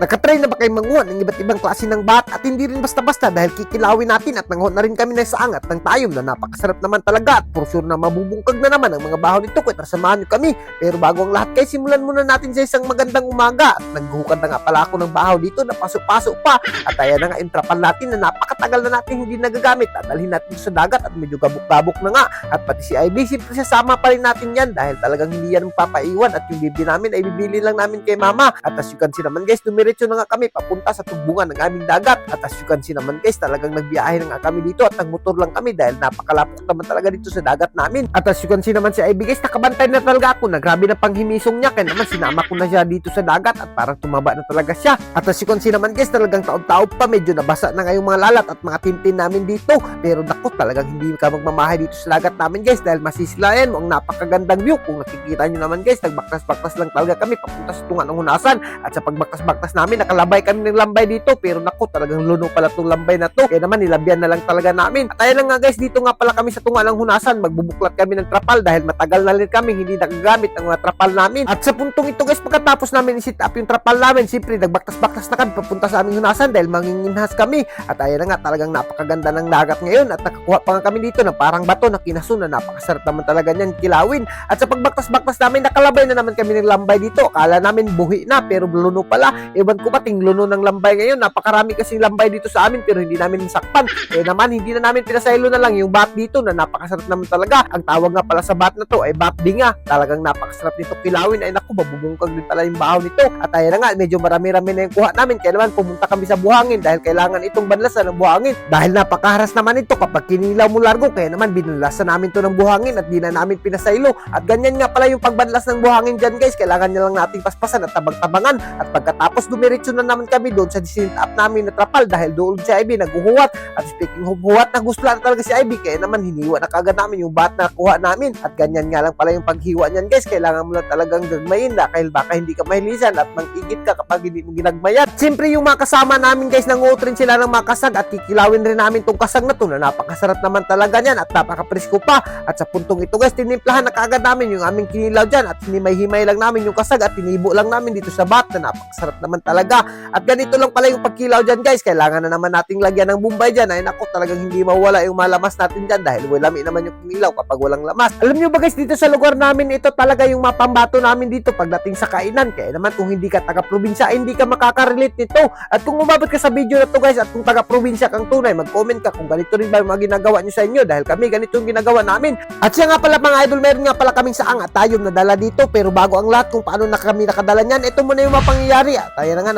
Nakatry na ba kayo manguha ng iba't ibang klase ng bat at hindi rin basta-basta dahil kikilawin natin at nanguha na rin kami na sa angat ng tayom na napakasarap naman talaga at for sure na mabubungkag na naman ang mga bahaw nito kaya samahan nyo kami. Pero bago ang lahat guys, simulan muna natin sa isang magandang umaga at naghukad na nga pala ako ng bahaw dito na pasok-pasok pa at ayan na nga intrapan natin na napakatagal na natin hindi nagagamit. Dadalhin natin sa dagat at medyo gabok-gabok na nga at pati si Ivy siyempre sasama pa rin natin yan dahil talagang hindi yan papaiwan at yung bibi namin ay bibili lang namin kay mama. At as you can see naman guys, dumiretso na nga kami papunta sa tubungan ng aming dagat. At as you can see naman guys, talagang nagbiyahe na nga kami dito at nagmotor lang kami dahil napakalapok naman talaga dito sa dagat namin. At as you can see naman si Ivy guys, nakabantay na talaga ako na grabe na panghimisong niya kaya naman sinama ko na siya dito sa dagat at parang tumaba na talaga siya. At as you can see naman guys, talagang taob-taob pa, medyo nabasa na nga yung mga lalat at mga tintin namin dito. Pero naku, talagang hindi ka magmamahay dito sa dagat namin guys dahil masisilayan mo ang napakagandang view. Kung nakikita nyo naman guys, nagbaktas-baktas lang talaga kami papunta sa tunga ng hunasan. At sa pagbaktas-baktas namin, nakalabay kami ng lambay dito. Pero naku, talagang luno pala itong lambay na to. Kaya naman nilabyan na lang talaga namin. At ayun lang nga guys, dito nga pala kami sa tunga ng hunasan. Magbubuklat kami ng trapal dahil matagal na rin kami hindi nagagamit ang mga trapal namin. At sa puntong ito guys, pagkatapos namin i-sit up yung trapal namin, siyempre nagbaktas-baktas na kami papunta sa aming hunasan dahil manginginhas kami. At ayun na nga, talagang napakaganda ng dagat ngayon at nakakuha pa nga kami dito ng parang bato na kinaso na napakasarap naman talaga niyan kilawin. At sa pagbaktas-baktas namin, nakalabay na naman kami ng lambay dito. Akala namin buhi na pero luno pala. Ewan ko ba ting luno ng lambay ngayon. Napakarami kasing lambay dito sa amin pero hindi namin sakpan. Eh naman hindi na namin pinasaylo na lang yung bat dito na napakasarap naman talaga. Ang tawag nga pala sa bat na to ay bat dinga. Talagang napakasarap nito kilawin. Ay naku, mabubungkag din pala yung bahaw nito. At ayan na nga, medyo marami-rami na yung kuha namin. Kaya naman pumunta kami sa buhangin dahil kailangan itong banlasan ng buhangin. Dahil napakaharas naman ito kapag kinilaw mo largo. Kaya naman binalasan namin to ng buhangin at di na namin pinasaylo. At ganyan nga pala yung pagbanlas ng buhangin dyan guys. Kailangan niya lang nating paspasan at tabang-tabangan. At pagkatapos dumiretso na naman kami doon sa disinit up namin na trapal dahil doon si Ivy naghuhuwat. At speaking of huwat, nagusla na talaga si Ivy. Kaya naman hiniwa na kagad namin yung bat na kuha namin. At ganyan nga lang pala yung paghiwa niyan guys. Kailangan mo lang talagang gagmayin dahil baka hindi ka mahilisan at mangigit ka kapag hindi mo ginagmayan. Siyempre yung mga kasama namin guys, nanguot rin sila ng mga kasag at kikilawin rin namin tong kasag na to na napakasarap naman talaga niyan at napakapresko pa. At sa puntong ito guys, tinimplahan na kagad namin yung aming kinilaw dyan at hinimay-himay lang namin yung kasag at tinibo lang namin dito sa bat na napakasarap naman talaga. At ganito lang pala yung pagkilaw dyan guys, kailangan na naman nating lagyan ng bumbay dyan. Ay naku, talagang hindi mawala yung malamas natin dyan dahil lami naman yung kinilaw kapag walang lamas. Alam nyo ba guys, dito sa lugar namin ito talaga yung mapambato namin dito pagdating sa kainan. Kaya naman kung hindi ka taga-probinsya, hindi ka makakarelate nito. At kung umabot ka sa video na to guys at kung taga-probinsya kang tunay, mag-comment ka kung ganito rin ba yung mga ginagawa nyo sa inyo dahil kami ganito yung ginagawa namin. At siya nga pala mga idol, meron nga pala kaming saang at tayom na dala dito pero bago ang lahat kung paano na kami nakadala niyan, ito muna yung mga pangyayari. At tayo na nga